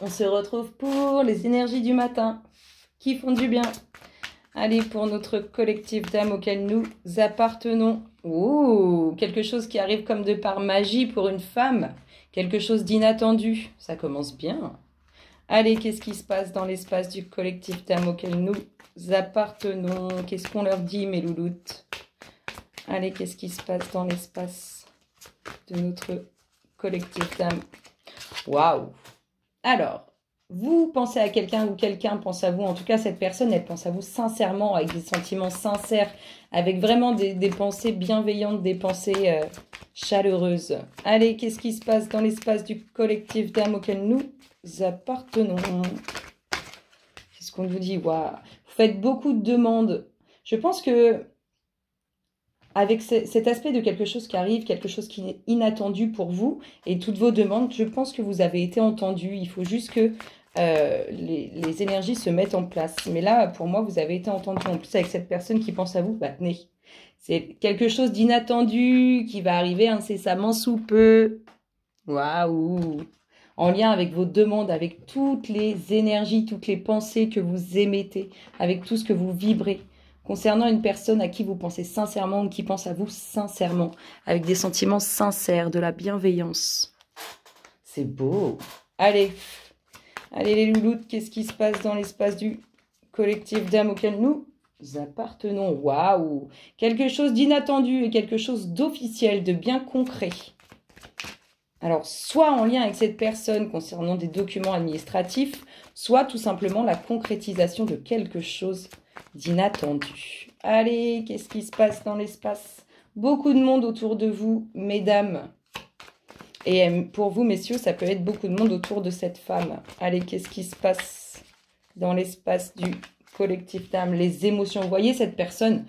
On se retrouve pour les énergies du matin qui font du bien. Allez, pour notre collectif d'âmes auquel nous appartenons. Ouh, quelque chose qui arrive comme de par magie pour une femme. Quelque chose d'inattendu. Ça commence bien. Allez, qu'est-ce qui se passe dans l'espace du collectif d'âmes auquel nous appartenons? Qu'est-ce qu'on leur dit, mes louloutes? Allez, qu'est-ce qui se passe dans l'espace de notre collectif d'âmes? Waouh! Alors, vous pensez à quelqu'un ou quelqu'un pense à vous. En tout cas, cette personne, elle pense à vous sincèrement, avec des sentiments sincères, avec vraiment des pensées bienveillantes, des pensées chaleureuses. Allez, qu'est-ce qui se passe dans l'espace du collectif d'âmes auquel nous appartenons? Qu'est-ce qu'on vous dit? Waouh! Vous faites beaucoup de demandes. Je pense que avec cet aspect de quelque chose qui arrive, quelque chose qui est inattendu pour vous, et toutes vos demandes, je pense que vous avez été entendu. Il faut juste que les énergies se mettent en place. Mais là, pour moi, vous avez été entendu. En plus, avec cette personne qui pense à vous, bah, tenez. C'est quelque chose d'inattendu qui va arriver incessamment sous peu. Waouh! En lien avec vos demandes, avec toutes les énergies, toutes les pensées que vous émettez, avec tout ce que vous vibrez. Concernant une personne à qui vous pensez sincèrement ou qui pense à vous sincèrement, avec des sentiments sincères, de la bienveillance. C'est beau. Allez, allez les louloutes, qu'est-ce qui se passe dans l'espace du collectif d'âmes auquel nous appartenons? Waouh! Quelque chose d'inattendu et quelque chose d'officiel, de bien concret. Alors, soit en lien avec cette personne concernant des documents administratifs, soit tout simplement la concrétisation de quelque chose d'inattendu. Allez, qu'est-ce qui se passe dans l'espace? Beaucoup de monde autour de vous, mesdames. Et pour vous, messieurs, ça peut être beaucoup de monde autour de cette femme. Allez, qu'est-ce qui se passe dans l'espace du collectif d'âmes? Les émotions. Vous voyez, cette personne,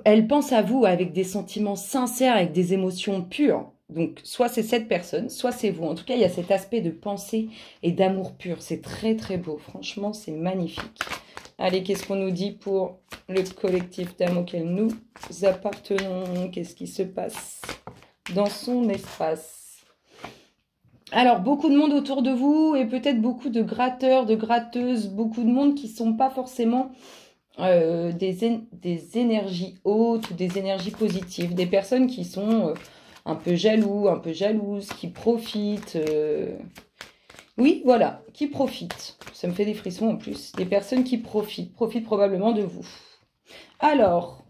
elle pense à vous avec des sentiments sincères, avec des émotions pures. Donc, soit c'est cette personne, soit c'est vous. En tout cas, il y a cet aspect de pensée et d'amour pur. C'est très, très beau. Franchement, c'est magnifique. Allez, qu'est-ce qu'on nous dit pour le collectif d'âmes auquel nous appartenons? Qu'est-ce qui se passe dans son espace? Alors, beaucoup de monde autour de vous et peut-être beaucoup de gratteurs, de gratteuses, beaucoup de monde qui ne sont pas forcément des énergies hautes ou des énergies positives. Des personnes qui sont un peu jaloux, un peu jalouses, qui profitent... Oui, voilà, qui profitent. Ça me fait des frissons en plus. Des personnes qui profitent probablement de vous. Alors,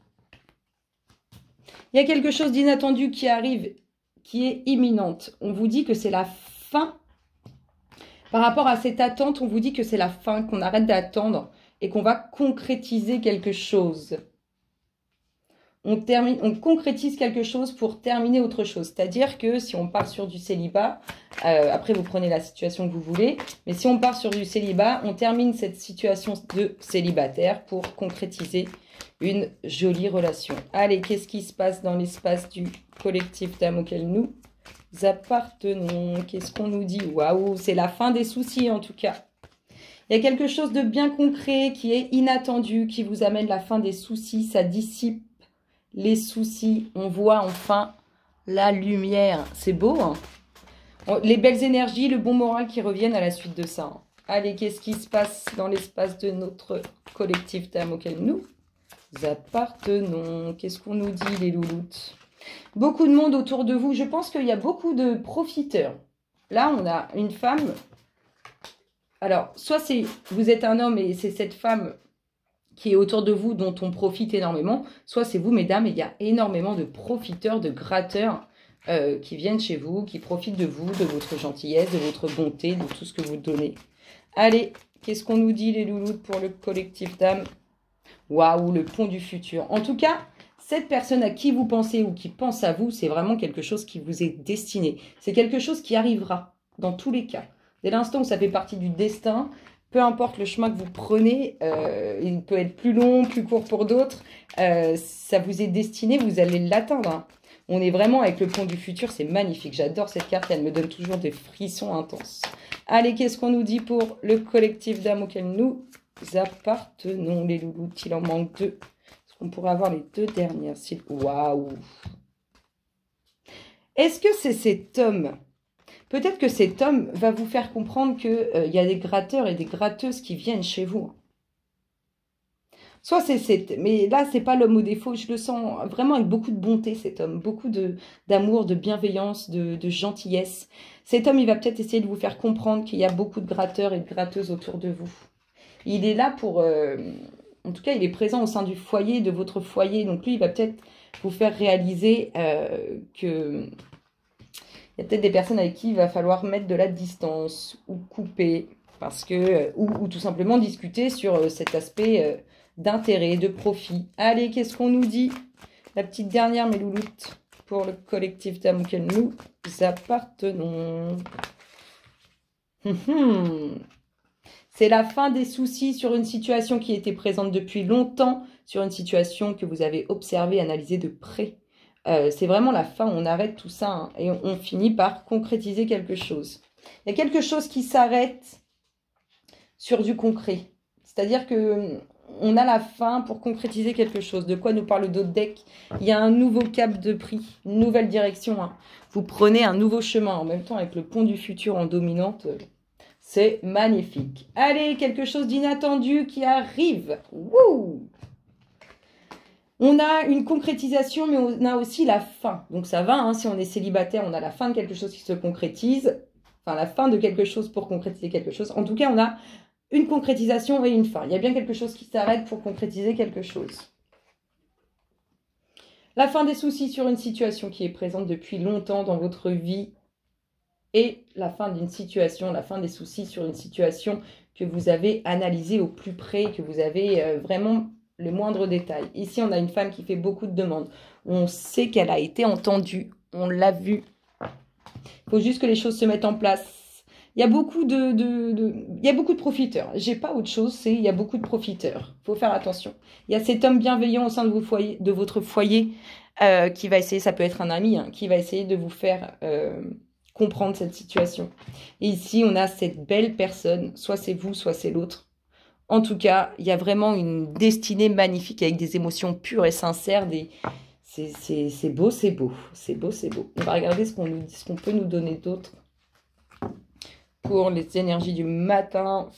il y a quelque chose d'inattendu qui arrive, qui est imminente. On vous dit que c'est la fin. Par rapport à cette attente, on vous dit que c'est la fin, qu'on arrête d'attendre et qu'on va concrétiser quelque chose. On concrétise quelque chose pour terminer autre chose. C'est-à-dire que si on part sur du célibat, après vous prenez la situation que vous voulez, mais si on part sur du célibat, on termine cette situation de célibataire pour concrétiser une jolie relation. Allez, qu'est-ce qui se passe dans l'espace du collectif d'âmes auquel nous appartenons? Qu'est-ce qu'on nous dit? Waouh, c'est la fin des soucis en tout cas. Il y a quelque chose de bien concret qui est inattendu, qui vous amène la fin des soucis, ça dissipe les soucis, on voit enfin la lumière. C'est beau, hein? Les belles énergies, le bon moral qui reviennent à la suite de ça. Hein. Allez, qu'est-ce qui se passe dans l'espace de notre collectif d'âmes auquel nous appartenons? Qu'est-ce qu'on nous dit, les louloutes? Beaucoup de monde autour de vous. Je pense qu'il y a beaucoup de profiteurs. Là, on a une femme. Alors, soit vous êtes un homme et c'est cette femme qui est autour de vous, dont on profite énormément, soit c'est vous, mesdames, et il y a énormément de profiteurs, de gratteurs qui viennent chez vous, qui profitent de vous, de votre gentillesse, de votre bonté, de tout ce que vous donnez. Allez, qu'est-ce qu'on nous dit, les louloutes, pour le collectif d'âmes? Waouh, le pont du futur. En tout cas, cette personne à qui vous pensez ou qui pense à vous, c'est vraiment quelque chose qui vous est destiné. C'est quelque chose qui arrivera, dans tous les cas. Dès l'instant où ça fait partie du destin, peu importe le chemin que vous prenez, il peut être plus long, plus court pour d'autres, ça vous est destiné, vous allez l'atteindre. Hein. On est vraiment avec le pont du futur, c'est magnifique. J'adore cette carte, elle me donne toujours des frissons intenses. Allez, qu'est-ce qu'on nous dit pour le collectif d'âmes auquel nous appartenons, les louloutes? Il en manque deux. Est-ce qu'on pourrait avoir les deux dernières? Waouh! Est-ce que c'est cet homme Peut-être que cet homme va vous faire comprendre qu'il y a des gratteurs et des gratteuses qui viennent chez vous. Soit mais là, c'est pas l'homme au défaut. Je le sens vraiment avec beaucoup de bonté, cet homme. Beaucoup d'amour, de bienveillance, de gentillesse. Cet homme, il va peut-être essayer de vous faire comprendre qu'il y a beaucoup de gratteurs et de gratteuses autour de vous. Il est là pour... en tout cas, il est présent au sein du foyer, de votre foyer. Donc lui, il va peut-être vous faire réaliser que... Il y a peut-être des personnes avec qui il va falloir mettre de la distance ou couper. Parce que, ou tout simplement discuter sur cet aspect... d'intérêt, de profit. Allez, qu'est-ce qu'on nous dit? La petite dernière, mes louloutes, pour le collectif d'âme auquel nous appartenons. C'est la fin des soucis sur une situation qui était présente depuis longtemps, sur une situation que vous avez observée, analysée de près. C'est vraiment la fin, on arrête tout ça hein, et on finit par concrétiser quelque chose. Il y a quelque chose qui s'arrête sur du concret. C'est-à-dire que on a la fin pour concrétiser quelque chose. De quoi nous parle d'autres decks? Il y a un nouveau cap de prix, une nouvelle direction. Hein. Vous prenez un nouveau chemin en même temps avec le pont du futur en dominante. C'est magnifique. Allez, quelque chose d'inattendu qui arrive. Wouh! On a une concrétisation, mais on a aussi la fin. Donc ça va, hein, si on est célibataire, on a la fin de quelque chose qui se concrétise. Enfin, la fin de quelque chose pour concrétiser quelque chose. En tout cas, on a une concrétisation et une fin. Il y a bien quelque chose qui s'arrête pour concrétiser quelque chose. La fin des soucis sur une situation qui est présente depuis longtemps dans votre vie et la fin d'une situation, la fin des soucis sur une situation que vous avez analysée au plus près, que vous avez vraiment le moindre détail. Ici, on a une femme qui fait beaucoup de demandes. On sait qu'elle a été entendue, on l'a vu. Il faut juste que les choses se mettent en place. Il y a beaucoup il y a beaucoup de profiteurs. J'ai pas autre chose, il y a beaucoup de profiteurs. Il faut faire attention. Il y a cet homme bienveillant au sein de votre foyer qui va essayer, ça peut être un ami, hein, qui va essayer de vous faire comprendre cette situation. Et ici, on a cette belle personne, soit c'est vous, soit c'est l'autre. En tout cas, il y a vraiment une destinée magnifique avec des émotions pures et sincères, c'est beau, c'est beau. C'est beau, c'est beau. On va regarder ce qu'on peut nous donner d'autre. Pour les énergies du matin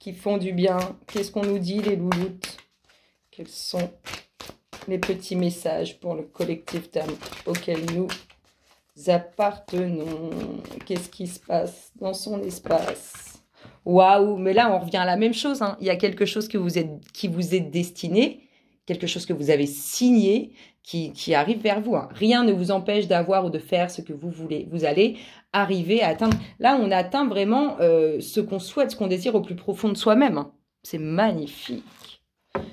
qui font du bien. Qu'est-ce qu'on nous dit, les louloutes? Quels sont les petits messages pour le collectif d'âme auquel nous appartenons? Qu'est-ce qui se passe dans son espace? Waouh! Mais là, on revient à la même chose. Hein. Il y a quelque chose qui vous est destiné, quelque chose que vous avez signé, qui arrive vers vous. Hein. Rien ne vous empêche d'avoir ou de faire ce que vous voulez. Vous allez arriver à atteindre. Là, on atteint vraiment ce qu'on souhaite, ce qu'on désire au plus profond de soi-même. Hein. C'est magnifique.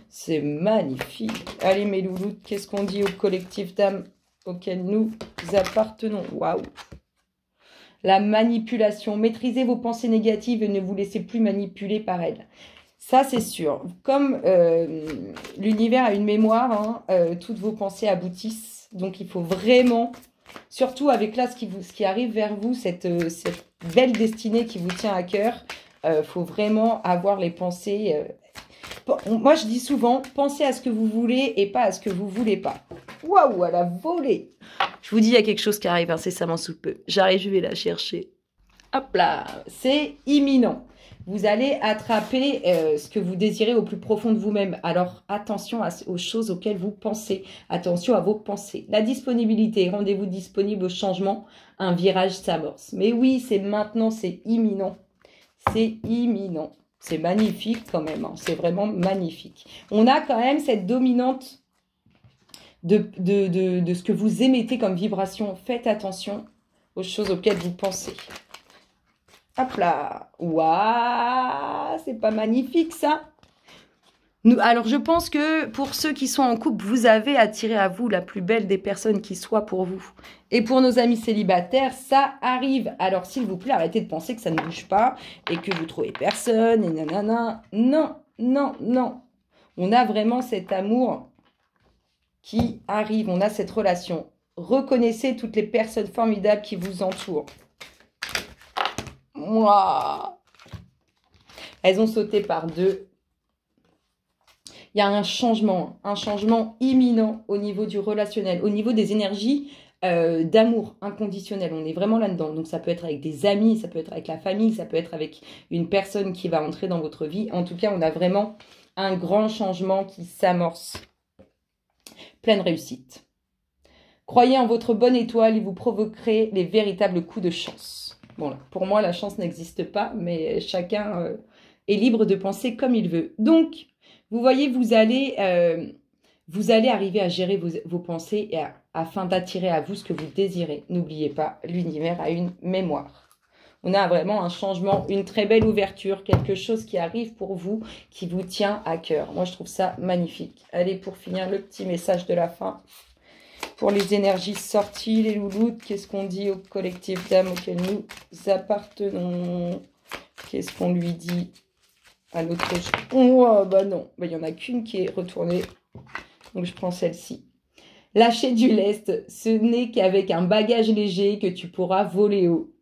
C'est magnifique. Allez, mes louloutes, qu'est-ce qu'on dit au collectif d'âme auquel nous appartenons? Waouh! La manipulation. Maîtrisez vos pensées négatives et ne vous laissez plus manipuler par elles. Ça, c'est sûr. Comme l'univers a une mémoire, hein, toutes vos pensées aboutissent. Donc, il faut vraiment, surtout avec là, ce qui arrive vers vous, cette belle destinée qui vous tient à cœur, faut vraiment avoir les pensées... moi, je dis souvent, pensez à ce que vous voulez et pas à ce que vous voulez pas. Waouh, elle a volé! Je vous dis, il y a quelque chose qui arrive incessamment sous peu. J'arrive, je vais la chercher. Hop là, c'est imminent. Vous allez attraper ce que vous désirez au plus profond de vous-même. Alors, attention aux choses auxquelles vous pensez. Attention à vos pensées. La disponibilité, rendez-vous disponible au changement. Un virage s'amorce. Mais oui, c'est maintenant, c'est imminent. C'est imminent. C'est magnifique quand même. Hein. C'est vraiment magnifique. On a quand même cette dominante de ce que vous émettez comme vibration. Faites attention aux choses auxquelles vous pensez. Hop là. Waouh, c'est pas magnifique ça? Alors je pense que pour ceux qui sont en couple, vous avez attiré à vous la plus belle des personnes qui soit pour vous. Et pour nos amis célibataires, ça arrive. Alors s'il vous plaît, arrêtez de penser que ça ne bouge pas et que vous trouvez personne et nanana. Non, non, non. On a vraiment cet amour qui arrive. On a cette relation. Reconnaissez toutes les personnes formidables qui vous entourent. Wow. Elles ont sauté par deux. Il y a un changement imminent au niveau du relationnel, au niveau des énergies d'amour inconditionnel. On est vraiment là-dedans. Donc ça peut être avec des amis, ça peut être avec la famille, ça peut être avec une personne qui va entrer dans votre vie. En tout cas, on a vraiment un grand changement qui s'amorce. Pleine réussite. Croyez en votre bonne étoile et vous provoquerez les véritables coups de chance. Bon, là, pour moi, la chance n'existe pas, mais chacun est libre de penser comme il veut. Donc, vous voyez, vous allez arriver à gérer vos pensées afin d'attirer à vous ce que vous désirez. N'oubliez pas, l'univers a une mémoire. On a vraiment un changement, une très belle ouverture, quelque chose qui arrive pour vous, qui vous tient à cœur. Moi, je trouve ça magnifique. Allez, pour finir, le petit message de la fin. Pour les énergies sorties, les louloutes, qu'est-ce qu'on dit au collectif d'âmes auquel nous appartenons? Qu'est-ce qu'on lui dit à l'autre? Oh, bah non, il n'y en a qu'une qui est retournée. Donc, je prends celle-ci. Lâcher du lest, ce n'est qu'avec un bagage léger que tu pourras voler haut.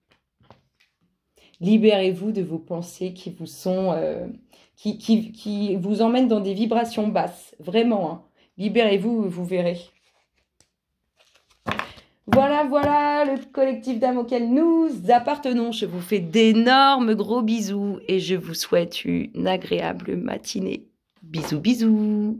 Libérez-vous de vos pensées qui vous sont, qui vous emmènent dans des vibrations basses. Vraiment, hein. Libérez-vous, vous verrez. Voilà, voilà le collectif d'âmes auquel nous appartenons. Je vous fais d'énormes gros bisous et je vous souhaite une agréable matinée. Bisous, bisous.